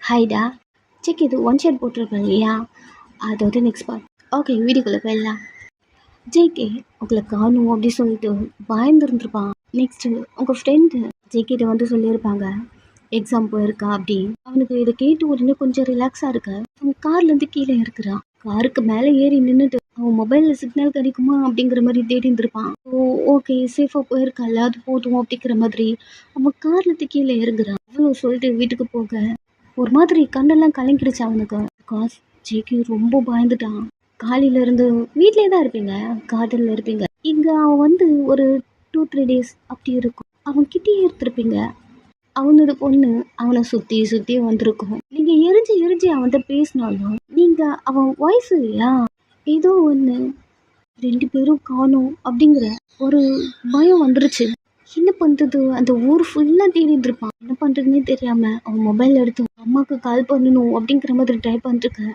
ஹைடா, check இது one shirt போட்டிருப்பேன் இல்லையா, அதோட நெக்ஸ்ட் பார்ட். ஓகே, வீடியோக்குள்ளே போயிடலாம். ஜேகே உங்களை காணும் அப்படி சொல்லிட்டு பயந்துருந்துருப்பான். நெக்ஸ்ட்டு உங்கள் ஃப்ரெண்டு ஜேகேட்ட வந்து சொல்லியிருப்பாங்க எக்ஸாம் போயிருக்கா அப்படி. அவனுக்கு இதை கேட்டு உடனே கொஞ்சம் ரிலாக்ஸாக இருக்க அவன் கார்லேருந்து கீழே இருக்கிறான். காருக்கு மேலே ஏறி நின்றுட்டு அவன் மொபைலில் சிக்னல் கிடைக்குமா அப்படிங்கிற மாதிரி தேடி இருந்திருப்பான். ஓகே சேஃபாக போயிருக்கால, அது போதும் அப்படிங்கிற மாதிரி அவன் கார்லேருந்து கீழே இறங்குறான். அவ்வளோ சொல்லிட்டு வீட்டுக்கு போக ஒரு மாதிரி கண்ணெல்லாம் கலங்கிடுச்சு அவனுக்கு. பிகாஸ் ஜேகே ரொம்ப பயந்துட்டான். காலையிலேருந்து வீட்டிலே தான் இருப்பீங்க, கார்டனில் இருப்பீங்க. இங்கே அவன் வந்து ஒரு 2-3 days அப்படி இருக்கும். அவன் கிட்டேயே எடுத்துருப்பீங்க. அவனோட பொண்ணு அவனை சுற்றி சுற்றி வந்திருக்கும். நீங்கள் எரிஞ்சு அவன்கிட்ட பேசினாலும் நீங்கள் அவன் ஒய்ஃப் இல்லையா, ஏதோ ஒன்று 2 பேரும் காணும் அப்படிங்கிற ஒரு பயம் வந்துருச்சு. என்ன பண்ணுறது, அந்த ஊர் ஃபுல்லாக தேடிட்டு இருப்பான். என்ன பண்ணுறதுனே தெரியாமல் அவன் மொபைல் எடுத்து அம்மாவுக்கு கால் பண்ணணும் அப்படிங்கிற மாதிரி ட்ரை பண்ணிருக்கேன்.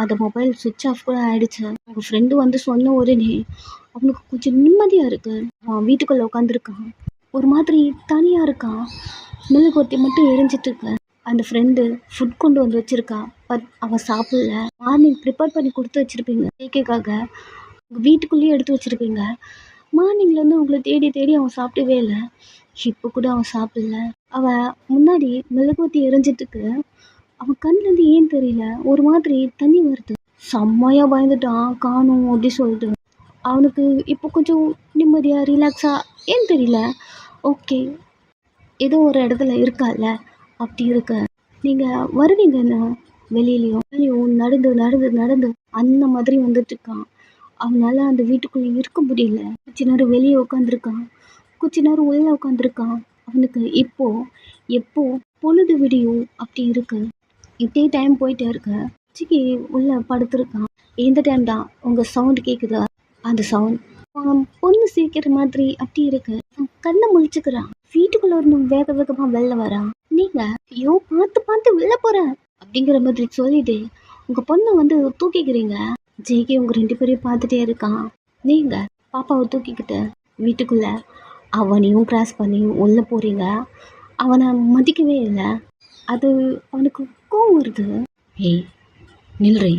அந்த மொபைல் சுவிட்ச் ஆஃப் கூட ஆகிடுச்சு. அவங்க ஃப்ரெண்டு வந்து சொன்ன உடனே அவனுக்கு கொஞ்சம் நிம்மதியாக இருக்குது. அவன் வீட்டுக்குள்ளே உட்காந்துருக்கான், ஒரு மாதிரி தனியாக இருக்கான். மெழுகுவர்த்தி மட்டும் எரிஞ்சிட்ருக்கு. அந்த ஃப்ரெண்டு ஃபுட் கொண்டு வந்து வச்சுருக்கா, பட் அவன் சாப்பிடல. மார்னிங் ப்ரிப்பேர் பண்ணி கொடுத்து வச்சுருப்பீங்க கேக்குக்காக, உங்கள் வீட்டுக்குள்ளேயே எடுத்து வச்சுருப்பீங்க. மார்னிங்லேருந்து உங்களை தேடி அவன் சாப்பிடவே இல்லை. இப்போ கூட அவன் சாப்பிடல. அவன் முன்னாடி மெழுகுவர்த்தி எரிஞ்சிட்டுருக்கு. அவன் கண்ணுலேருந்து ஏன் தெரியல ஒரு மாதிரி தண்ணி வருது. செம்மையாக பயந்துட்டான் காணும் அப்படி சொல்லிட்டு. அவனுக்கு இப்போ கொஞ்சம் நிம்மதியாக ரிலாக்ஸாக ஏன் தெரியல. ஓகே, ஏதோ ஒரு இடத்துல இருக்கால அப்படி இருக்க. நீங்கள் வருவீங்கன்னு வெளியிலையும் நடந்து அந்த மாதிரி வந்துட்டுருக்கான். அவனால் அந்த வீட்டுக்குள்ளே இருக்க முடியல. கொஞ்ச நேரம் வெளியே உட்காந்துருக்கான், கொஞ்ச நேரம் உள்ளே உட்காந்துருக்கான். அவனுக்கு எப்போ பொழுது விடியும் அப்படி இருக்கு. இப்படியே டைம் போயிட்டே இருக்க. சிக்கி உள்ளே படுத்துருக்கான். எந்த டைம் தான் உங்கள் சவுண்டு கேட்குதா, அந்த சவுண்ட் பொண்ணு சீக்கிர மாதிரி அப்படி இருக்கு. கண்ணை முழிச்சுக்கிறான். வீட்டுக்குள்ள இருந்து வேகமாக வெளில வரான். நீங்கள் ஐயோ பார்த்து வெளில போகிறேன் அப்படிங்கிற மாதிரி சொல்லிட்டு உங்கள் பொண்ணை வந்து தூக்கிக்கிறீங்க. ஜேகே உங்கள் 2 பேரையும் பார்த்துட்டே இருக்கான். நீங்கள் பாப்பாவை தூக்கிக்கிட்டு வீட்டுக்குள்ளே அவனையும் கிராஸ் பண்ணி உள்ளே போகிறீங்க. அவனை மதிக்கவே இல்லை. அது அவனுக்கு கோவம் வருது. ஏய் நில்றி,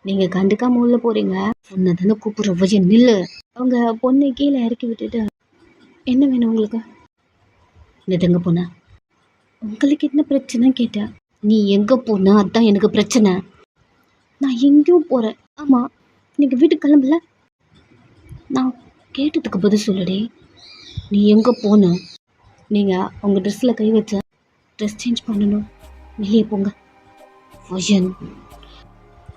நீங்கள் கண்டுக்காம உள்ளே போகிறீங்க. பொண்ணை தானே கூப்பிட்ற வஜன் நில்லு. அவங்க பொண்ணை கீழே இறக்கி விட்டுட்டு என்ன வேணும் உங்களுக்கு, எங்க போன, உங்களுக்கு என்ன பிரச்சனை கேட்டேன். நீ எங்கே போன, அதுதான் எனக்கு பிரச்சனை. நான் எங்கேயும் போகிறேன். ஆமாம், நீங்கள் வீட்டுக்கு கிளம்பல. நான் கேட்டதுக்கு பதில் சொல்லுடி. நீ எங்கே போன, நீங்கள் உங்கள் ட்ரெஸ்ஸில் கை வச்ச, ட்ரெஸ் சேஞ்ச் பண்ணணும், வெளியே போங்க. வஜன்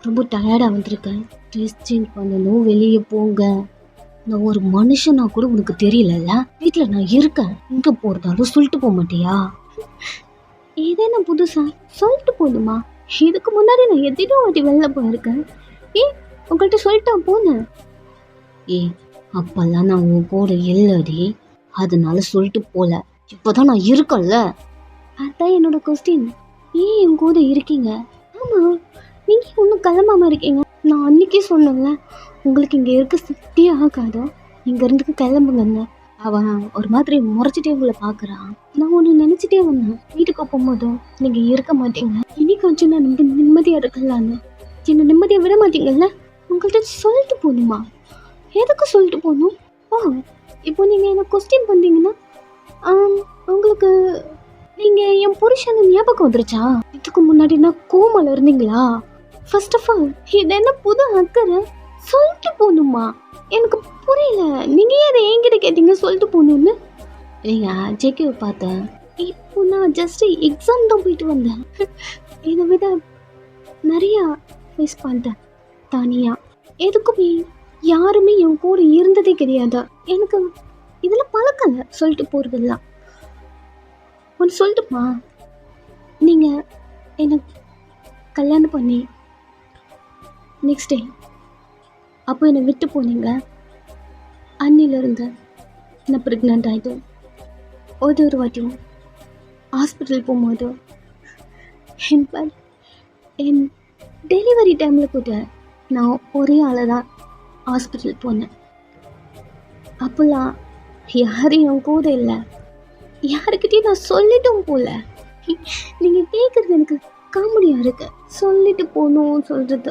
ரொம்ப டயர்டாக வந்திருக்கேன், ட்ரெஸ் சேஞ்ச் பண்ணணும், வெளியே போங்க. நான் ஒரு மனுஷனா கூட உனக்கு தெரியலல்ல, வீட்டில் நான் இருக்கேன். இங்கே போகிறதாலும் சொல்லிட்டு போக மாட்டியா? ஏதேனா புதுசா சொல்லிட்டு போதுமா? இதுக்கு முன்னாடி நான் எத்தனையோ வாட்டி வெளில போயிருக்கேன். உங்கள்கிட்ட சொல்லிட்டா போனேன். அப்பெல்லாம் நான் உன் கூட இல்லடி, அதனால சொல்லிட்டு போல. இப்போதான் நான் இருக்கேன்ல. அதான் என்னோட கொஸ்டின். என் கூட இருக்கீங்க? ஆமாம், நீங்கள் இன்னும் கிளம்பாமல் இருக்கீங்க. நான் அன்றைக்கே சொன்னேன்ல, உங்களுக்கு இங்கே இருக்க சிட்டி ஆகாதோ, இங்கே இருந்துக்கு கிளம்புங்கன்னு. அவன் ஒரு மாதிரி முறைச்சிட்டே உங்களை பார்க்குறான். நான் ஒன்று நினச்சிட்டே வந்தேன், வீட்டுக்கு போகும்போதும் நீங்கள் இருக்க மாட்டீங்க. இனி கொஞ்சம் நான் நிம்மதியாக இருக்கலான்னு. என்னை நிம்மதியாக விட மாட்டீங்கல்ல. உங்கள்கிட்ட சொல்லிட்டு போகணுமா? எதுக்கு சொல்லிட்டு போகணும்? இப்போ நீங்கள் என்ன கொஸ்டின் பண்ணுறீங்கன்னா உங்களுக்கு நீங்கள் என் புருஷன் ஞாபகம் வந்துருச்சா? இதுக்கு முன்னாடி நான் கோமால இருந்தீங்களா? ஃபர்ஸ்ட் ஆஃப் ஆல் இது என்ன புது அக்கறை? சொல்லிட்டு போகணுமா? எனக்கு புரியல. நீங்கள் ஏன் அதை என்கிட்ட கேட்டீங்க சொல்லிட்டு போகணுன்னு? நீங்கள் ஜேகேவை பார்த்தேன். இப்போ நான் ஜஸ்ட் எக்ஸாம் தான் போயிட்டு வந்தேன். இதை விட நிறையா ஃபேஸ் பண்ணிட்டேன் தனியாக. எதுக்குமே யாருமே என் கூட இருந்ததே கிடையாது. எனக்கு இதெல்லாம் பழக்கலை சொல்லிட்டு போகிறதெல்லாம். ஒன்று சொல்லட்டுமா? நீங்கள் எனக்கு கல்யாணம் பண்ணி நெக்ஸ்ட் டே அப்போ என்னை விட்டு போனீங்க. அன்னிலிருந்து நான் ப்ரெக்னென்ட் ஆகிட்டேன். ஒரு வாட்டியும் ஹாஸ்பிட்டல் போகும்போது என் டெலிவரி டைமில் கூட நான் ஒரே ஆளை தான் ஹாஸ்பிட்டல் போனேன். அப்போல்லாம் யாரும் என் கூட இல்லை, யாருக்கிட்டையும் நான் சொல்லிட்டும் போல. நீங்கள் கேட்குறது எனக்கு காமெடி யோசனையாக இருக்கு. சொல்லிட்டு போகணும் சொல்கிறது.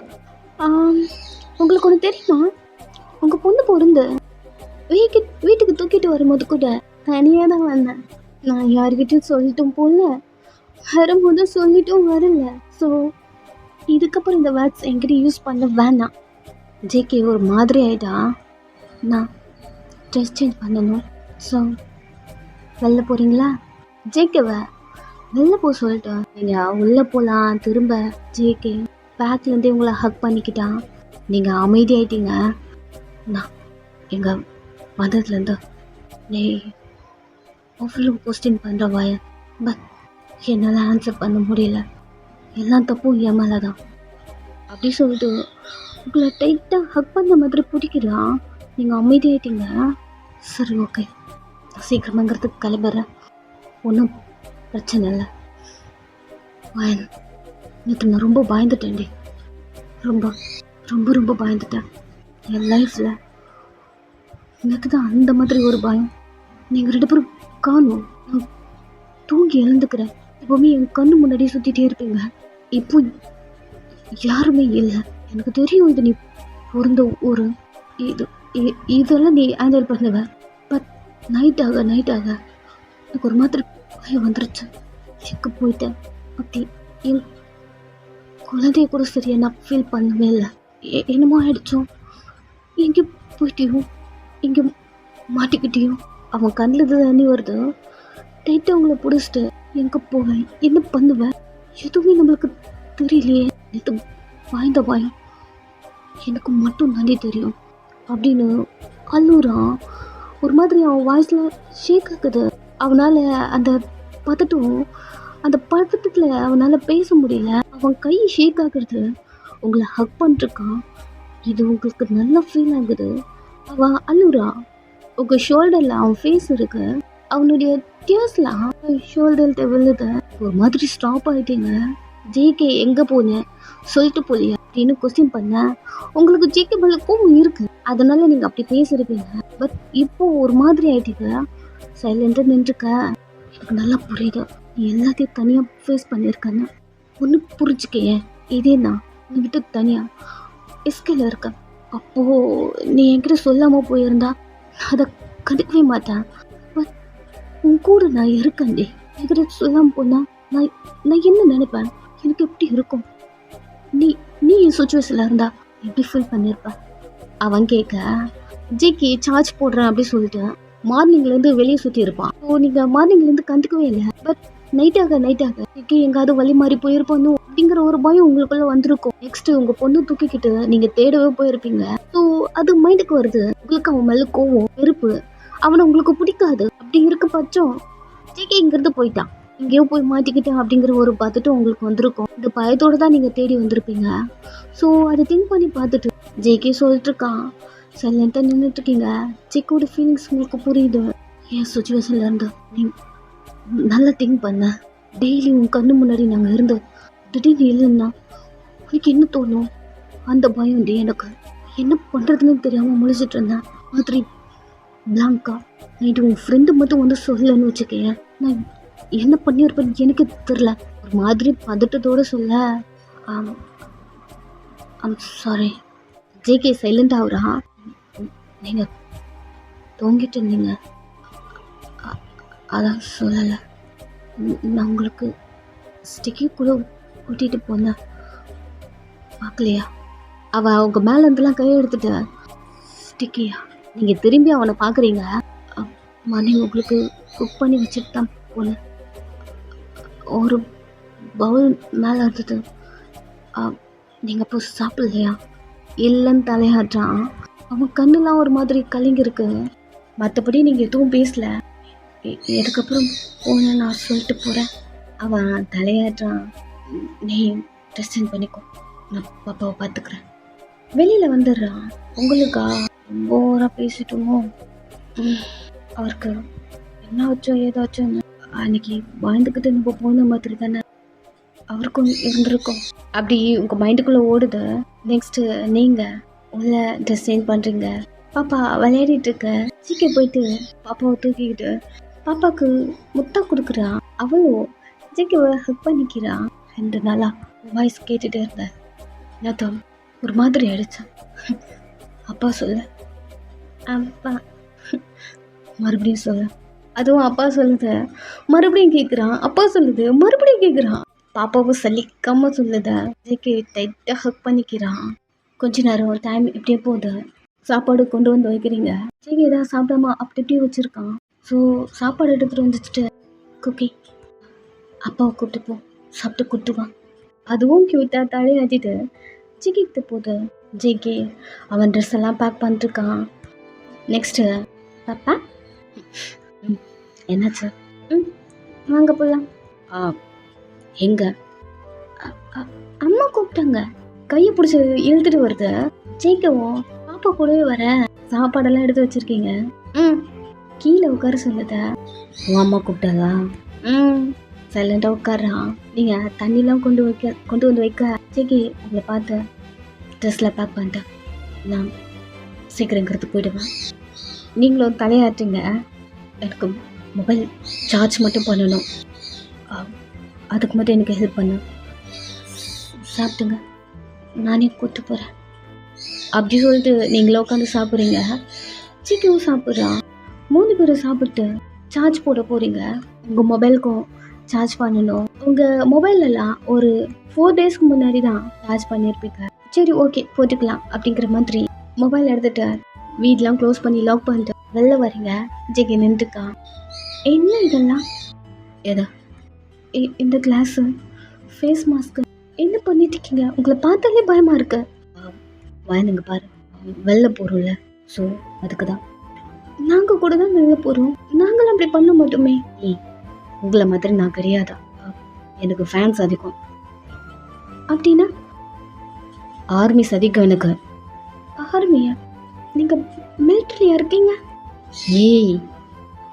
உங்களுக்கு ஒன்று தெரியுமா? உங்கள் பொண்ணு பொருந்து வீட்டுக்கு தூக்கிட்டு வரும்போது கூட தனியாக தான் வந்தேன். நான் யார்கிட்டையும் சொல்லிட்டும் போகல, வரும்போது சொல்லிட்டும் வரல. ஸோ இதுக்கப்புறம் இந்த வேர்ட்ஸ் என்கிட்ட யூஸ் பண்ண வேணாம். ஜேகே ஒரு மாதிரி ஆகிட்டா. நான் ட்ரெஸ் சேஞ்ச் பண்ணணும். ஸோ வெளில போகிறீங்களா? ஜேகேவை வெளில போக சொல்லிட்டேன். நீங்கள் உள்ளே போகலாம். திரும்ப ஜேகே பேக்லேருந்தே உங்களை ஹக் பண்ணிக்கிட்டான். நீங்கள் அமைதியாயிட்டீங்க. நான் எங்கள் வந்ததுலேருந்து நீ அவ்வளோ கொஸ்டின் பண்ணுற வாய, பட் என்னால் ஆன்சர் பண்ண முடியல. எல்லாம் தப்பும் என் மேலே தான் அப்படி சொல்லிட்டு உங்களை டைட்டாக ஹக் பண்ண மாதிரி பிடிக்கிறான். நீங்கள் அமைதியாயிட்டீங்க. சரி, ஓகே, சீக்கிரமாங்கிறதுக்கு கிளம்புறேன். ஒன்றும் பிரச்சனை இல்லை. நேற்று நான் ரொம்ப பயந்துட்டேன்டி. ரொம்ப ரொம்ப ரொம்ப பயந்துட்டேன். என் லைஃப்பில் எனக்கு தான் அந்த மாதிரி ஒரு பயம். நீங்கள் 2 பேரும் காணும். நான் தூங்கி எழுந்துக்கிறேன். எப்போவுமே என் கண்ணு முன்னாடியே சுற்றிட்டே இருப்பீங்க. இப்போ யாருமே இல்லை. எனக்கு தெரியும் இது நீ பிறந்த ஊர். இதெல்லாம் நீ ஹேண்டில் பண்ணுவேன். பட் நைட் ஆக எனக்கு ஒரு மாதிரி பயம் வந்துருச்சு. எங்கே போயிட்டேன் அப்படி என் குழந்தைய கூட சரியா நான் ஃபீல் பண்ணவே இல்லை. என்னமோ ஆயிடுச்சோம். எங்கே போயிட்டியும் இங்கே மாட்டிக்கிட்டியும். அவன் கண்ணில் தண்ணி வருது. டைட்டாக அவங்கள பிடிச்சிட்டு எங்கே போவேன், என்ன பண்ணுவேன், எதுவுமே நம்மளுக்கு தெரியலையே. இது வாய்ந்த பயம் எனக்கு மட்டும் தானே தெரியும் அப்படின்னு அழுறான். ஒரு மாதிரி அவன் வாய்ஸில் ஷேக் ஆகுது. அவனால் அந்த பதட்டத்தில் அவனால் பேச முடியல. அவன் கை ஷேக் ஆகுறது. உங்களை ஹக் பண்ணிருக்கான். இது உங்களுக்கு நல்லா ஃபீல் ஆகுது. அவன் அழுறான். உங்கள் ஷோல்டரில் அவன் ஃபேஸ் இருக்கு. அவனுடைய டியர்ஸ்லாம் ஷோல்டர்கிட்ட விழுது. ஒரு மாதிரி ஸ்டாப் ஆகிட்டீங்க. ஜேகே எங்கே போனேன் சொல்லிட்டு போலியா அப்படின்னு கொஸ்டின் பண்ண. உங்களுக்கு ஜேகே மேலே கோவம் இருக்கு, அதனால நீங்கள் அப்படி பேசியிருப்பீங்க. பட் இப்போ ஒரு மாதிரி ஆகிட்டீங்க. சைலண்டாக நின்றுக்க. எனக்கு நல்லா புரியுது நீ எல்லாத்தையும் தனியாக ஃபேஸ் பண்ணியிருக்கேன்னு. ஒன்று புரிஞ்சுக்கையே, இதே நான் உன்கிட்ட தனியாக எஸ்கேல இருக்கேன். அப்போது நீ என்கிட்ட சொல்லாமல் போயிருந்தா நான் அதை கண்டுக்கவே மாட்டேன். பட் உன் கூட நான் இருக்கேன்டி. என்கிட்ட சொல்லாமல் போனால் நான் என்ன நினைப்பேன், எனக்கு எப்படி இருக்கும்? நீ என் சுச்சுவேஷனில் இருந்தா எப்படி ஃபீல் பண்ணியிருப்பேன்? அவன் கேட்க, ஜேகே சார்ஜ் போடுறேன் அப்படி சொல்லிட்டு மார்னிங்லேருந்து வெளியே சுற்றி இருப்பான். ஸோ நீங்கள் மார்னிங்லேருந்து கண்டுக்கவே இல்லை. பட் நைட்டாக ஜேகே எங்காவது வழி மாறி போயிருப்பானோ அப்படிங்கிற ஒரு பயம் உங்களுக்குள்ள வந்திருக்கும். நெக்ஸ்ட் உங்கள் பொண்ணு தூக்கிக்கிட்டு நீங்கள் தேடவே போயிருப்பீங்க. ஸோ அது மைண்டுக்கு வருது. உங்களுக்கு அவன் மேலே கோவம், வெறுப்பு. அவனை உங்களுக்கு பிடிக்காது. அப்படி இருக்க பட்சம் ஜேகே இங்கிருந்து போயிட்டான், இங்கேயோ போய் மாட்டிக்கிட்டேன் அப்படிங்கிற ஒரு பதட்டம் உங்களுக்கு வந்திருக்கும். இந்த பயத்தோடு தான் நீங்கள் தேடி வந்திருப்பீங்க. ஸோ அதை திங்க் பண்ணி பார்த்துட்டு ஜேகே சொல்லிட்டு இருக்கான். சைலண்டாக நின்றுட்டுருக்கீங்க. ஜேக்கோட ஃபீலிங்ஸ் உங்களுக்கு புரியுது. என் சுச்சுவேஷனில் இருந்து நீ நல்லா திங்க் பண்ண. டெய்லி உன் கண்ணு முன்னாடி நாங்கள் இருந்தோம். திடீர்னு இல்லைன்னா உனக்கு என்ன தோணும்? அந்த பயம் எனக்கு என்ன பண்ணுறதுன்னு தெரியாமல் முழிச்சிட்டு இருந்தேன். மாதிரி பிளாங்கா. நைட்டு உன் ஃப்ரெண்டு மட்டும் வந்து சொல்லலன்னு வச்சுக்கேன், நான் என்ன பண்ணியிருப்பேன்னு எனக்கு தெரில. ஒரு மாதிரி பதட்டத்தோடு சொல்ல, ஐம் சாரி. ஜேகே சைலண்ட் ஆகுறா. நீங்கள் தூங்கிட்டு இருந்தீங்க, அதான் சொல்லலை. நான் உங்களுக்கு ஸ்டிக்கி கூட கூட்டிகிட்டு போனேன், பார்க்கலையா? அவள் அவங்க மேலேருந்துலாம் கையை எடுத்துட்டு, ஸ்டிக்கியா? நீங்கள் திரும்பி அவனை பார்க்குறீங்க. மார்னிங் உங்களுக்கு குக் பண்ணி வச்சுட்டு தான் போனேன். ஒரு பவுல் மேலே இருந்தது. நீங்கள் இப்போ சாப்பிட்லையா? இல்லைன்னு தலையாட்டுறான். அவன் கண்ணுலாம் ஒரு மாதிரி கலங்கிருக்கு. மற்றபடி நீங்கள் எதுவும் பேசல. இதுக்கப்புறம் போன நான் சொல்லிட்டு போகிறேன். அவன் தலையாட்டுறான். நீ ட்ரெஸ் சேஞ்ச் பண்ணிக்கோ, நான் பாப்பாவை பார்த்துக்கிறேன். வெளியில் வந்துடுறான். உங்களுக்கா ரொம்ப ஓவராக பேசிட்டோமோ? அவருக்கு என்ன வச்சோ ஏதாச்சும் அன்னைக்கு வாழ்ந்துக்கிட்டு நம்ம போன மாதிரி தானே அவருக்கும் இருந்திருக்கும். அப்படி உங்கள் மைண்டுக்குள்ளே ஓடுது. நெக்ஸ்ட்டு நீங்கள் உள்ள ட்ரெஸ் சேஞ்ச் பண்ணுறீங்க. பாப்பா விளையாடிட்டுருக்க. சீக்கிரம் போயிட்டு பாப்பாவை தூக்கிக்கிட்டு பாப்பாவுக்கு முத்தம் கொடுக்குறான். அவளும் ஜேகேவை ஹக் பண்ணிக்கிறான். 2 நாளாக வாய்ஸ் கேட்டுகிட்டே இருந்தேன். நான் ஒரு மாதிரி ஆயிடுச்சேன். அப்பா சொல்லு, அப்பா மறுபடியும் சொல்லு. அதுவும் அப்பா சொல்லுது, மறுபடியும் கேட்குறான். அப்பா சொல்லுது, மறுபடியும் கேட்குறான். பாப்பாவும் சலிக்காமல் சொல்லுத. ஜேகே டைட்டாக ஹக் பண்ணிக்கிறான். கொஞ்ச நேரம் டைம் இப்படியே போகுது. சாப்பாடு கொண்டு வந்து வைக்கிறீங்க. ஜேகே ஏதாவது சாப்பிடாம அப்படி இப்படி வச்சுருக்கான். ஸோ சாப்பாடு எடுத்துகிட்டு வந்துட்டு குக்கி அப்பாவை கூப்பிட்டு போ, சாப்பிட்டு கூட்டுவான். அதுவும் க்யூட்டாக தலையாட்டிட்டு ஜிகிட்டு போகுது. ஜேகே அவன் ட்ரெஸ் எல்லாம் பேக் பண்ணிட்டுருக்கான். நெக்ஸ்ட்டு பாப்பா என்னாச்சு? வாங்க போகலாம். எங்க? அம்மா கூப்பிட்டாங்க. கையை பிடிச்சி இழுத்துட்டு வருது. ஜேகவும் பாப்பா கூடவே வர. சாப்பாடெல்லாம் எடுத்து வச்சுருக்கீங்க. கீழே உட்கார சொல்லுத. உன் அம்மா கூப்பிட்டாதா? சைலண்டாக உட்காரான். நீங்கள் தண்ணிலாம் கொண்டு வந்து வைக்க ஜேகே உங்களை பார்த்து ட்ரெஸ்ஸில் பேக் பண்ணிட்டேன். நான் சீக்கிரங்கிறது போயிடுவேன். நீங்களும் தலையாட்டுங்க. எனக்கு மொபைல் சார்ஜ் மட்டும் பண்ணணும். அதுக்கு மட்டும் எனக்கு ஹெல்ப் பண்ணு. சாப்பிட்டுங்க, நானே கூப்பிட்டு போகிறேன். அப்படி சொல்லிட்டு நீங்களும் உட்காந்து சாப்பிட்றீங்க. சீக்கிரம் சாப்பிட்றான். 3 பேரும் சாப்பிட்டு சார்ஜ் போட போகிறீங்க. உங்கள் மொபைலுக்கும் சார்ஜ் பண்ணணும். உங்கள் மொபைலெல்லாம் ஒரு 4 டேஸ்க்கு முன்னாடி தான் சார்ஜ் பண்ணியிருப்பீங்க. சரி ஓகே போட்டுக்கலாம் அப்படிங்கிற மாதிரி மொபைல் எடுத்துகிட்டு வீடெலாம் க்ளோஸ் பண்ணி லாக் பண்ணிட்டு வெளில வரீங்க. ஜேகே நின்றுக்கான். என்ன இதெல்லாம்? எதா இந்த கிளாஸு, ஃபேஸ் மாஸ்க்கு என்ன பண்ணிட்டு இருக்கீங்க? உங்களை பார்த்தாலே பயமாக இருக்கு. வாயனுங்க பாரு, வெளில போகிறோம்ல, ஸோ அதுக்கு தான். நாங்கள் கூட தான் வெளில போகிறோம். நாங்களும் அப்படி பண்ண மாட்டோமே. உங்களை மாதிரி நான் கிடையாதா? எனக்கு ஃபேன்ஸ் அதிகம். அப்படின்னா ஆர்மிஸ் அதிகம் எனக்கு. ஆர்மியா? நீங்கள் மிலிட்ரியா இருக்கீங்க? ஏய்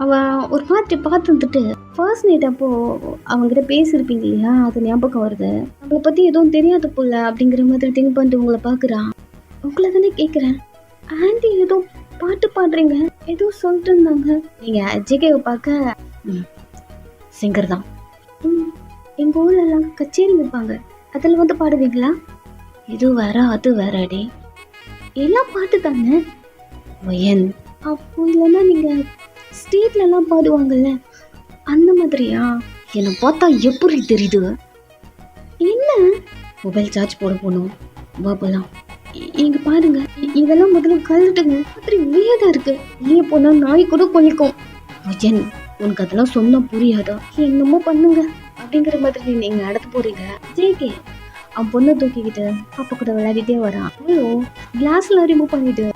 அவன் ஒரு மாதிரி பார்த்து வந்துட்டு ஃபர்ஸ்ட் நைட் அப்போது அவங்ககிட்ட பேசியிருப்பீங்க இல்லையா, அது ஞாபகம் வருது. அவங்கள பற்றி எதுவும் தெரியாது போல அப்படிங்கிற மாதிரி திங்க் பண்ணிட்டு உங்களை பார்க்குறான். உங்களை தானே கேட்குறேன். ஆண்டி ஏதோ பாட்டு பாடுறீங்க, ஏதோ சொல்லிட்டு இருந்தாங்க. நீங்கள் ஜேகேவை பார்க்க சிங்கர் தான். எங்கள் ஊர்லெல்லாம் கச்சேரி வைப்பாங்க, அதில் வந்து பாடுவீங்களா? இது வேற அது வேற அடி, எல்லாம் பாட்டு தானே. வயன் அப்போ இல்லைன்னா நீங்கள் ஸ்ட்ரீட்லலாம் பாடுவாங்கல்ல, அந்த மாதிரியா? என்னை பார்த்தா எப்படி தெரியுது? என்ன? மொபைல் சார்ஜ் போட போகணும், வா போகலாம். இங்கே பாருங்க, இதெல்லாம் முதல்ல கழுட்டுங்க. அப்படி வேதா இருக்கு. வெளியே போனால் நாய் கூட கொலிக்கும். வயன் உனக்கு அதெல்லாம் சொன்னா புரியாதா? என்னமோ பண்ணுங்க அப்படிங்கிற மாதிரி நீங்கள் அடுத்து போறீங்க. ஜேகே அவன் பொண்ணை தூக்கிக்கிட்டு பாப்பா கூட விளையாடிட்டே வரான். ஐயோ கிளாஸ்லாம் ரிமூவ் பண்ணிட்டு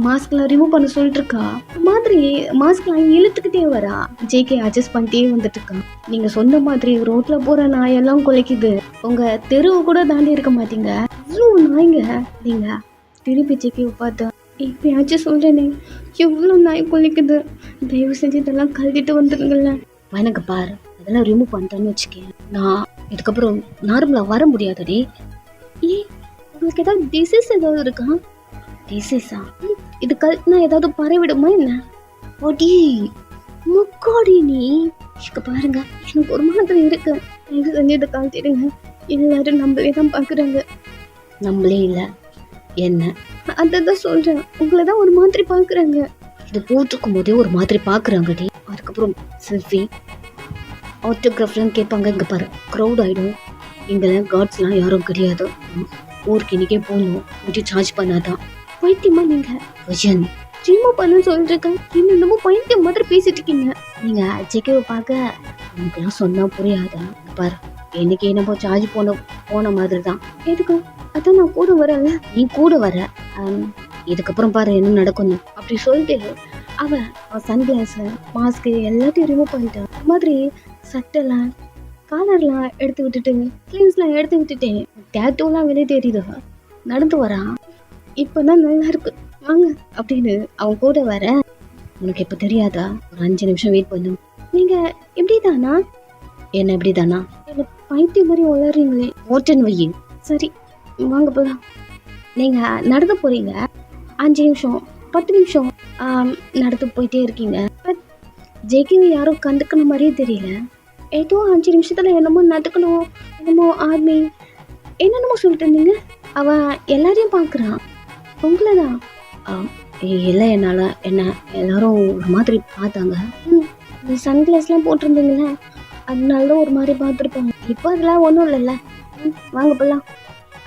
மாஸ்க்லாம் ரிமூவ் பண்ண சொல்லிட்டு இருக்கா. மாதிரி மாஸ்க்லாம் இழுத்துக்கிட்டே வரா. ஜேகே அட்ஜஸ்ட் பண்ணிட்டே வந்துட்டு இருக்கான். நீங்கள் சொன்ன மாதிரி ரோட்டில் போகிற நாயெல்லாம் குலைக்குது. உங்கள் தெருவு கூட தாண்டி இருக்க மாட்டீங்க, இவ்வளோ நாய்ங்க. நீங்கள் திருப்பி ஜேகேவை பார்த்தா, இப்பயாச்சும் சொல்கிறேனே, எவ்வளோ நாய் குலைக்குது, தயவு செஞ்சு இதெல்லாம் கழுவிட்டு வந்துடுங்கள்ல. எனக்கு பாரு, அதெல்லாம் ரிமூவ் பண்ணிட்டேன்னு வச்சுக்கேன், நான் இதுக்கப்புறம் நார்மலாக வர முடியாதடி. உங்களுக்கு ஏதாவது டிசீஸ் ஏதாவது இருக்கா? டிசீஸா? இது கழுத்துனா ஏதாவது பரவிடுமா என்ன? ஓடி முக்காடி நீ இங்க பாருங்க, எனக்கு ஒரு மாதிரி இருக்கு. எனக்கு செஞ்சு இதை கழுத்திடுங்க. எல்லாரும் நம்மளே தான் பார்க்குறாங்க. நம்மளே இல்லை என்ன? அதை தான் சொல்கிறேன், உங்களை தான் ஒரு மாதிரி பார்க்குறாங்க. இது போட்டிருக்கும் போதே ஒரு மாதிரி பார்க்குறாங்கடி. அதுக்கப்புறம் செல்ஃபி ஆட்டோகிராஃப்லாம் கேட்பாங்க. இங்கே பாரு, க்ரௌட் ஆகிடும். இங்கெல்லாம் கார்ட்ஸ்லாம் யாரும் கிடையாது. ஊருக்கு இன்னைக்கே போகணும், முடி சார்ஜ் பண்ணாதான். பைத்தியமா நீங்கள்? விஜயன் ஜிம்மோ பண்ணு சொல்லிருக்கேன், என்னென்னமோ பைத்தியம் மாதிரி பேசிட்டு இருக்கீங்க. நீங்கள் ஜேகேவை பார்க்க உனக்குலாம் சொன்னால் புரியாதா? பாரு, இன்னைக்கு என்னப்போ சார்ஜ் போன மாதிரி தான். எதுக்கு? அதான் நான் கூட வரல. நீ கூட வர, இதுக்கப்புறம் பாரு என்ன நடக்கணும் அப்படி சொல்லிட்டு அவன் சன்கிளாஸு மாஸ்க்கு எல்லாத்தையும் ரிமூவ் பண்ணிட்டான். அது மாதிரி சட்டெல்லாம் காலர்லாம் எடுத்து விட்டுட்டு ஸ்லீவ்ஸ்லாம் எடுத்து விட்டுட்டேன். டேட்டூலாம் வெளியே தெரியுது. நடந்து வரான். இப்போ தான் நல்லா இருக்கு, வாங்க அப்படின்னு அவன் கூட வர. உனக்கு இப்போ தெரியாதா? ஒரு 5 நிமிஷம் வெயிட் பண்ணு. நீங்கள் இப்படி தானா? என்ன இப்படி தானா? என்ன பைத்தியம் மாதிரி வளர்றீங்களே. ஓட்டன் வை. சரி வாங்க போகலாம். நீங்கள் நடந்து போகிறீங்க, 5 நிமிஷம் 10 நிமிஷம் நடந்து போயிட்டே இருக்கீங்க. பட் ஜேகேவை யாரும் கண்டுக்கணும் மாதிரியே தெரியல. ஏதோ 5 நிமிஷத்தில் என்னமோ நடக்கணும், என்னமோ ஆர்மி என்னென்னமோ சொல்லிட்டு இருந்தீங்க. அவன் எல்லாரையும் பார்க்குறான், உங்களை தான். இல்லை, என்னால் என்ன எல்லாரும் ஒரு மாதிரி பார்த்தாங்க. சன்கிளாஸ்லாம் போட்டிருந்தீங்களே, அதனால தான் ஒரு மாதிரி பார்த்துருப்பாங்க. இப்போ அதெல்லாம் ஒன்றும் இல்லைல்ல. வாங்க போகலாம்.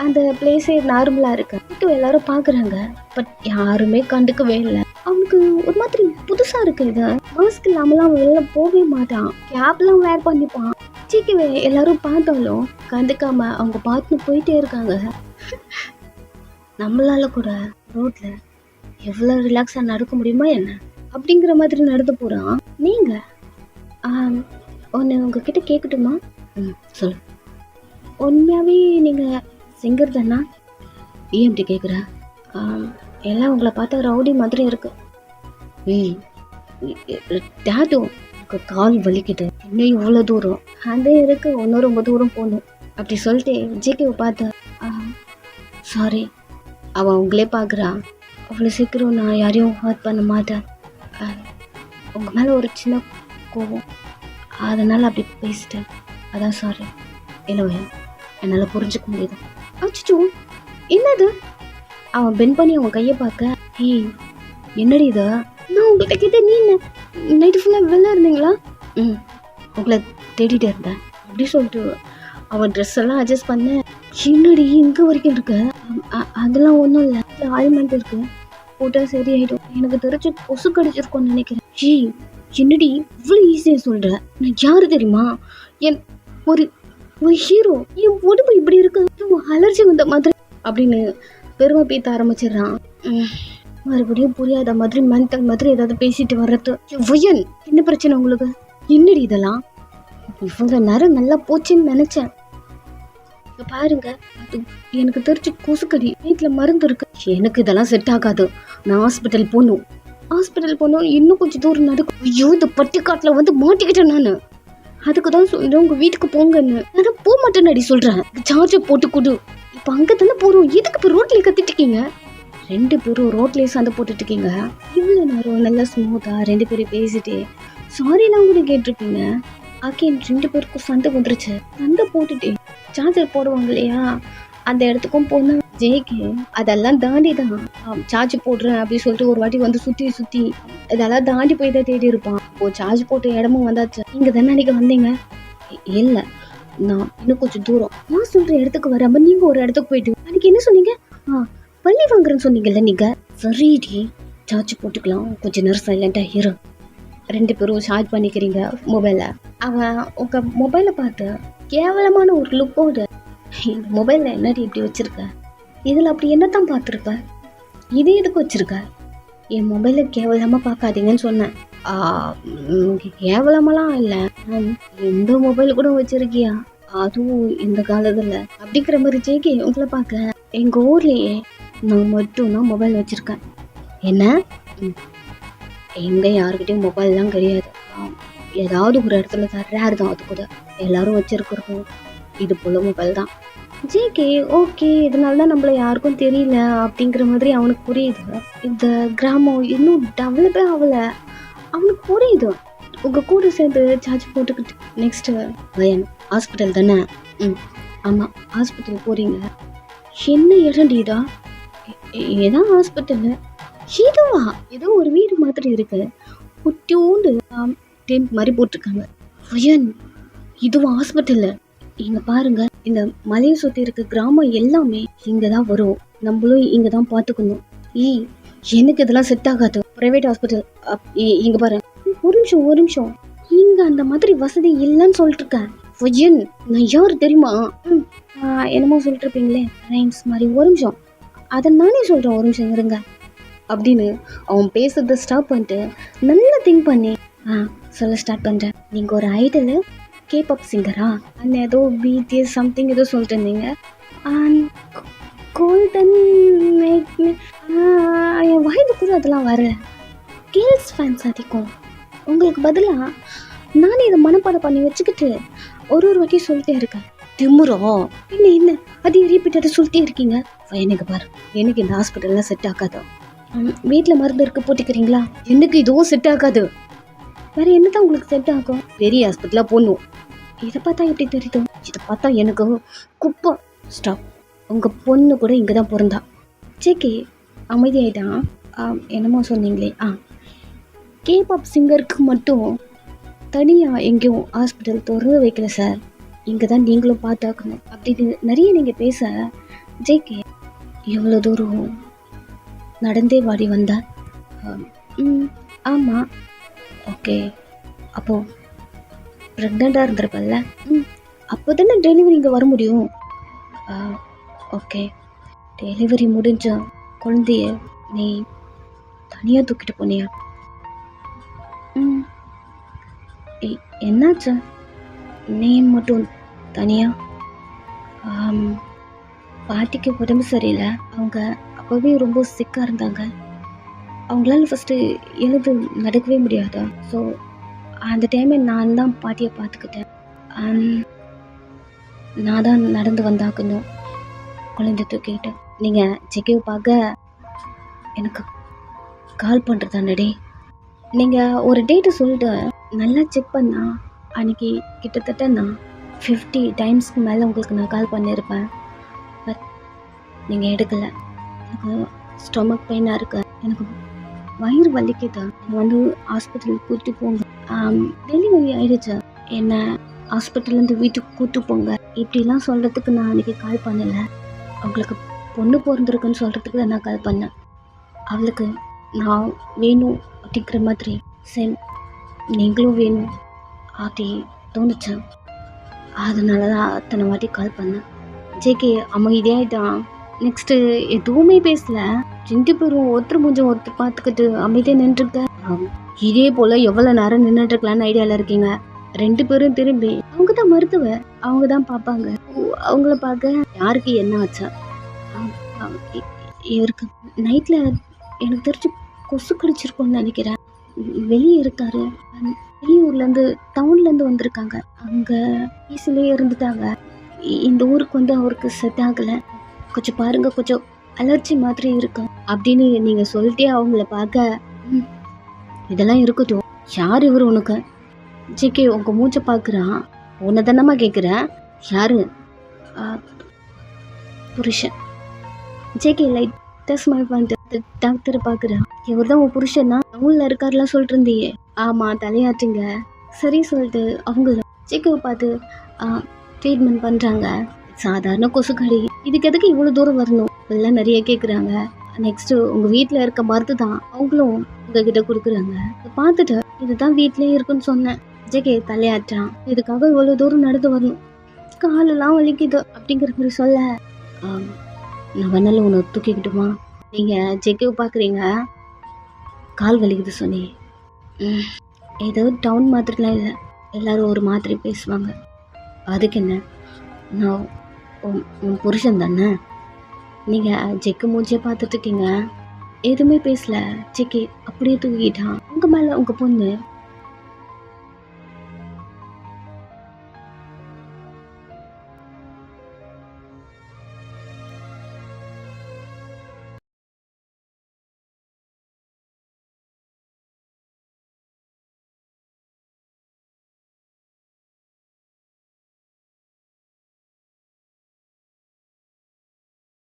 அந்த பிளேஸே நார்மலாக இருக்கு, எல்லாரும் பார்க்குறாங்க. பட் யாருமே கண்டுக்கவே இல்லை. அவனுக்கு ஒரு மாதிரி புதுசாக இருக்கு. இது மாஸ்க் இல்லாமலாம் வெளில போகவே மாட்டான், கேப்லாம் வேர் பண்ணிப்பான். சீக்கிரவே எல்லாரும் பார்த்தாலும் கண்டுக்காம அவங்க பார்த்துன்னு போயிட்டே இருக்காங்க. நம்மளால கூட ரோட்ல எவ்வளோ ரிலாக்ஸாக நடக்க முடியுமா என்ன அப்படிங்கிற மாதிரி நடந்து போகிறான். நீங்கள் ஒன்று உங்ககிட்ட கேட்கட்டுமா? சொல்லு. உண்மையாகவே நீங்கள் சிங்கர் தானா? ஏன் இப்படி கேட்குற? எல்லாம் உங்களை பார்த்தா ரவுடி மாதிரி இருக்கு. டேட்டு கால் வலிக்குது, இன்னும் இவ்வளோ தூரம் அதே இருக்கு, இன்னும் ரொம்ப தூரம் போகணும் அப்படி சொல்லிட்டு ஜேகேவை பார்த்தேன். சாரி, அவன் உங்களே பார்க்குறான். அவ்வளோ சீக்கிரம் நான் யாரையும் ஹர்ட் பண்ண மாட்டேன். உங்கள் மேலே ஒரு சின்ன கோவம், அதனால் அப்படி பேசிட்டேன், அதான் சாரி. இல்லை, என்னால் புரிஞ்சுக்க முடியுது. அச்சோ, என்னது? அவன் பென் பண்ணி அவன் கையை பார்க்க, என்னடி இதா? நான் உங்கள்கிட்ட கேட்ட, நீ நைட்டு ஃபுல்லாக வெளில இருந்தீங்களா? உங்களை தேடிட்டு இருந்தேன் அப்படி சொல்லிட்டு அவன் ட்ரெஸ் எல்லாம் அட்ஜஸ்ட் பண்ண. என்னடி இங்கே வரைக்கும் இருக்கு? அதெல்லாம் ஒன்றும் இல்லை, ஆயில்மெண்ட் இருக்கு, போட்டால் சரி ஆகிடும். எனக்கு தெரிஞ்சு கொசு கடிச்சிருக்கோன்னு நினைக்கிறேன். என்னடி இவ்வளோ ஈஸியாக சொல்கிற? நான் யாரு தெரியுமா? ஒரு ஹீரோ. என் உடம்பு இப்படி இருக்கு, அலர்ஜி வந்த மாதிரி அப்படின்னு பெருமை பேத்த ஆரம்பிச்சிடுறான். மறுபடியும் புரியாத மாதிரி மென்டல் மாதிரி ஏதாவது பேசிட்டு வர்றது. வயன், என்ன பிரச்சனை உங்களுக்கு? என்னடி இதெல்லாம்? இவங்க நேரம் நல்லா போச்சுன்னு நினைச்சேன். பாருங்க, எனக்கு தெரிஞ்சு கொசுக்கடி, வீட்டில் மருந்து இருக்கு. எனக்கு இதெல்லாம் செட் ஆகாது, நான் ஹாஸ்பிட்டல் போகணும். இன்னும் கொஞ்சம் தூரம் நடக்கும். ஐயோ, இந்த பட்டிக்காட்டில் வந்து மாட்டிக்கிட்டேன் நான். அதுக்கு தான் சொல்கிறேன் உங்கள் வீட்டுக்கு போங்கன்னு. ஆனால் போக மாட்டேன்னு அடி சொல்கிறேன். சார்ஜர் போட்டு கொடு. இப்போ அங்கே தானே போகிறோம், எதுக்கு இப்போ ரோட்லேயே கத்திட்டு இருக்கீங்க? 2 பேரும் ரோட்லேயே சண்டை போட்டுட்டு இருக்கீங்க. இவ்வளோ நேரம் நல்லா ஸ்மூத்தாக 2 பேரும் பேசிட்டு சாரிலாம் கூட கேட்டிருப்பீங்க. அகேன் 2 பேருக்கும் சண்டை வந்துருச்சு. சண்டை போட்டுட்டு சார்ஜர் போடுவாங்க இல்லையா, அந்த இடத்துக்கும் போனால் ஜேகே அதெல்லாம் தாண்டி தான் சார்ஜ் போடுறேன் அப்படின்னு சொல்லிட்டு ஒரு வாட்டி வந்து சுற்றி இதெல்லாம் தாண்டி போய் தான் தேடி இருப்பான். இப்போ சார்ஜ் போட்ட இடமும் வந்தாச்சு. நீங்கள் தானே அன்றைக்கி வந்தீங்க? இல்லை, நான் இன்னும் கொஞ்சம் தூரம், நான் சொல்கிற இடத்துக்கு வராமல் நீங்கள் ஒரு இடத்துக்கு போயிட்டு அன்றைக்கி என்ன சொன்னீங்க? பள்ளி வாங்குறேன்னு சொன்னீங்கல்ல நீங்கள். சரிடி, சார்ஜ் போட்டுக்கலாம், கொஞ்சம் நேரம் சைலண்டாக இரு. 2 பேரும் சார்ஜ் பண்ணிக்கிறீங்க மொபைலை. அவன் உங்கள் மொபைலை பார்த்து கேவலமான ஒரு லுக்கோடு, இந்த மொபைலில் என்னடி இப்படி வச்சுருக்க, இதில் அப்படி என்னத்தான் பார்த்துருப்ப, இது எதுக்கு வச்சுருக்க? என் மொபைலை கேவலமாக பார்க்காதீங்கன்னு சொன்னேன். கேவலமெல்லாம் இல்லை, இந்த மொபைல் கூட வச்சுருக்கியா, அதுவும் இந்த காலத்தில் அப்படிங்கிற மாதிரி ஜேகே உங்களை பார்க்க. எங்கள் ஊர்லேயே நான் மட்டும்தான் மொபைல் வச்சுருக்கேன். என்ன? எங்கே யாருக்கிட்டையும் மொபைல்லாம் கிடையாது. ஏதாவது ஒரு இடத்துல ரேர் தான், அது கூட எல்லாரும் வச்சுருக்கிறோம் இது போல் மொபைல் தான். ஜேகே ஓகே, இதனால தான் நம்மளை யாருக்கும் தெரியல அப்படிங்கிற மாதிரி அவனுக்கு புரியுது. இந்த கிராமம் இன்னும் டெவலப்பே ஆகலை, அவனுக்கு புரியுது. உங்கள் கூட சேர்ந்து சார்ஜ் போட்டுக்கிட்டு நெக்ஸ்ட்டு வயன் ஹாஸ்பிட்டல் தானே? ஆமாம், ஹாஸ்பிட்டல் போகிறீங்க. என்ன இடம்டா? ஏதான் ஹாஸ்பிட்டலு? இதுவா? ஏதோ ஒரு வீடு மாதிரி இருக்கு, குட்டியோண்டு டென்ட் மாதிரி போட்டிருக்காங்க. வயன், இதுவா ஹாஸ்பிட்டலு? இங்கே பாருங்க, இந்த மலையை சுற்றி இருக்க கிராமம் எல்லாமே இங்கே தான் வரும், நம்மளும் இங்கே தான் பார்த்துக்கணும். எனக்கு இதெல்லாம் செட் ஆகாது, ப்ரைவேட் ஹாஸ்பிட்டல். இங்கே பாருங்க, ஒரு நிமிஷம், இங்கே அந்த மாதிரி வசதி இல்லைன்னு சொல்லிட்டு இருக்கேன். வயன், நான் யார் தெரியுமா? என்னமோ சொல்லிட்டு இருப்பீங்களே ரைம்ஸ் மாதிரி. ஒரு நிமிஷம், அதை நானே சொல்கிறேன், ஒரு நிமிஷம் இருங்க அப்படின்னு அவன் பேசுறதை ஸ்டாப் பண்ணிட்டு நல்லா திங்க் பண்ணி சொல்ல ஸ்டார்ட் பண்ணுறேன். நீங்கள் ஒரு ஐடலு, கேபாப் சிங்கரா, அந்த ஏதோ பிடிஎஸ் சம்திங் ஏதோ சொல்லிட்டு இருந்தீங்க. கோல்டன் என் வாய்ப்பு கூட அதெல்லாம் வரல. கேர்ள்ஸ் ஃபேன்ஸ் அதிகம். உங்களுக்கு பதிலாக நானே இதை மனப்பாடம் பண்ணி வச்சுக்கிட்டு ஒரு வாட்டி சொல்லிட்டே இருக்கேன். திமுறா என்ன அதே ரிப்பீட்டடாக சொல்லிட்டே இருக்கீங்க. எனக்கு பாரு, எனக்கு இந்த ஹாஸ்பிட்டல்லாம் செட் ஆகாது. வீட்டில் மருந்து இருக்க போட்டுக்கிறீங்களா? எனக்கு இதுவும் செட் ஆகாது. வேற என்னதான் உங்களுக்கு செட் ஆகும்? பெரிய ஹாஸ்பிட்டலாக போடணும். இதை பார்த்தா எப்படி தெரியுது? இதை பார்த்தா எனக்கு குப்பை. ஸ்டாப். உங்கள் பொண்ணு கூட இங்கே தான் பிறந்தா. ஜேகே அமைதியாயிட்டான். என்னமோ சொன்னீங்களே. கேபாப் சிங்கருக்கு மட்டும் தனியாக எங்கேயும் ஹாஸ்பிட்டல் திறந்து வைக்கல சார். இங்கே தான் நீங்களும் பார்த்தாக்கணும் அப்படின்னு நிறைய நீங்கள் பேச ஜேகே எவ்வளோ தூரம் நடந்தே வாடி வந்தார். ஆமாம். ஓகே, அப்போது ப்ரெக்னெண்ட்டாக இருந்திருப்பல்ல. அப்போ தானே டெலிவரி இங்கே வர முடியும். ஓகே, டெலிவரி முடிஞ்ச குழந்தைய நீ தனியாக தூக்கிட்டு போனியா? என்னாச்சு? நீ மட்டும் தனியாக? பாட்டிக்கு உடம்பு சரியில்லை. அவங்க அப்போவே ரொம்ப சிக்காக இருந்தாங்க. அவங்களால ஃபஸ்ட்டு எழுது நடக்கவே முடியாதா. ஸோ அந்த டைமே நான் தான் பாட்டியை பார்த்துக்கிட்டேன். நான் தான் நடந்து வந்தாக்கணும் குழந்தை தூக்கிக்கிட்டேன். நீங்கள் ஜெகேவை பார்க்க எனக்கு கால் பண்ணுறதானடே. நீங்கள் ஒரு டேட்டு சொல்லிட்டு நல்லா செக் பண்ணா அன்றைக்கி கிட்டத்தட்ட நான் 50 டைம்ஸ்க்கு மேலே உங்களுக்கு நான் கால் பண்ணியிருப்பேன். பட் நீங்கள் எடுக்கலை. எனக்கு ஸ்டொமக் பெயினாக இருக்கு, எனக்கு வயிறு வலிக்குது, வந்து ஹாஸ்பிட்டலுக்கு கூப்பிட்டு போங்க, டெலிவரி ஆகிடுச்சு, என்னை ஹாஸ்பிட்டல்லேருந்து வீட்டுக்கு கூப்பிட்டு போங்க, இப்படிலாம் சொல்கிறதுக்கு நான் அன்றைக்கி கால் பண்ணலை. அவங்களுக்கு பொண்ணு பிறந்திருக்குன்னு சொல்கிறதுக்கு தான் நான் கால் பண்ணேன். அவளுக்கு நான் வேணும் அப்படிங்கிற மாதிரி சரி நீங்களும் வேணும் அப்படி தோணுச்சு. அதனால தான் அத்தனை வாட்டி கால் பண்ணேன். ஜேகே அமைதியாகிட்டான். நெக்ஸ்ட்டு எதுவுமே பேசலை. 2 பேரும் ஒருத்தர் மூஞ்சம் ஒருத்தர் பார்த்துக்கிட்டு அமைதியாக நின்றுருக்க. இதே போல் எவ்வளோ நேரம் நின்றுட்டுருக்கலான்னு ஐடியாவில் இருக்கீங்க. 2 பேரும் திரும்பி அவங்க தான் மருத்துவர், அவங்க தான் பார்ப்பாங்க. அவங்கள பார்க்க யாருக்கு என்ன ஆச்சா? இவருக்கு நைட்டில் எனக்கு தெரிஞ்சு கொசு கடிச்சிருக்கோன்னு நினைக்கிறேன். வெளியே இருக்காரு. வெளியூர்லேருந்து டவுன்லேருந்து வந்திருக்காங்க. அங்கே ஈஸிலே இருந்துட்டாங்க. இந்த ஊருக்கு வந்து அவருக்கு செட் ஆகலை. கொஞ்சம் பாருங்கள், கொஞ்சம் அலர்ஜி மாதிரி இருக்கு அப்படின்னு நீங்கள் சொல்லிட்டே அவங்கள பார்க்க இதெல்லாம் இருக்கட்டும். யார் இவர் உனக்கு? ஜிகே உங்கள் மூச்சை பார்க்குறான். உன்னை தானம்மா கேட்குறேன். யாரு? புருஷன். ஜேகே லைட்டாக ஸ்மைல் பண்ணிட்டு டாக்டரை பார்க்குறான். இவர் தான் உன் புருஷன்னா டவுனில் இருக்காருலாம் சொல்லிட்டு இருந்தியே. ஆமாம், தலையாட்டுங்க. சரி சொல்லிட்டு அவங்க ஜேகேவை பார்த்து ட்ரீட்மெண்ட் பண்ணுறாங்க. சாதாரண கொசுக்கடி, இதுக்கு எதுக்கு இவ்வளோ தூரம் வரணும் எல்லாம் நிறைய கேட்குறாங்க. நெக்ஸ்ட்டு உங்கள் வீட்டில் இருக்க மருந்து தான் அவங்களும் உங்ககிட்ட கொடுக்குறாங்க. பார்த்துட்டு இதுதான் வீட்லேயே இருக்குன்னு சொன்னேன். ஜேகே தலையாட்டான். இதுக்காக இவ்வளோ தூரம் நடந்து வரணும், காலெல்லாம் வலிக்குது அப்படிங்கிற மாதிரி சொல்ல நான் வேணாலும் உன்னை தூக்கிக்கிட்டுமா? நீங்கள் ஜேகேவை பார்க்குறீங்க, கால் வலிக்குது சொன்னி. ஏதோ டவுன் மாத்திரலாம் இல்லை, எல்லோரும் ஒரு மாதிரி பேசுவாங்க. அதுக்கு என்ன, நான் உன் புருஷன் தானே. நீங்கள் ஜெக்கு மூஞ்சியை பார்த்துட்ருக்கீங்க. எதுவுமே பேசல. ஜெக்கி அப்படியே தூக்கிட்டான். உங்கள் மேலே உங்கள் பொண்ணு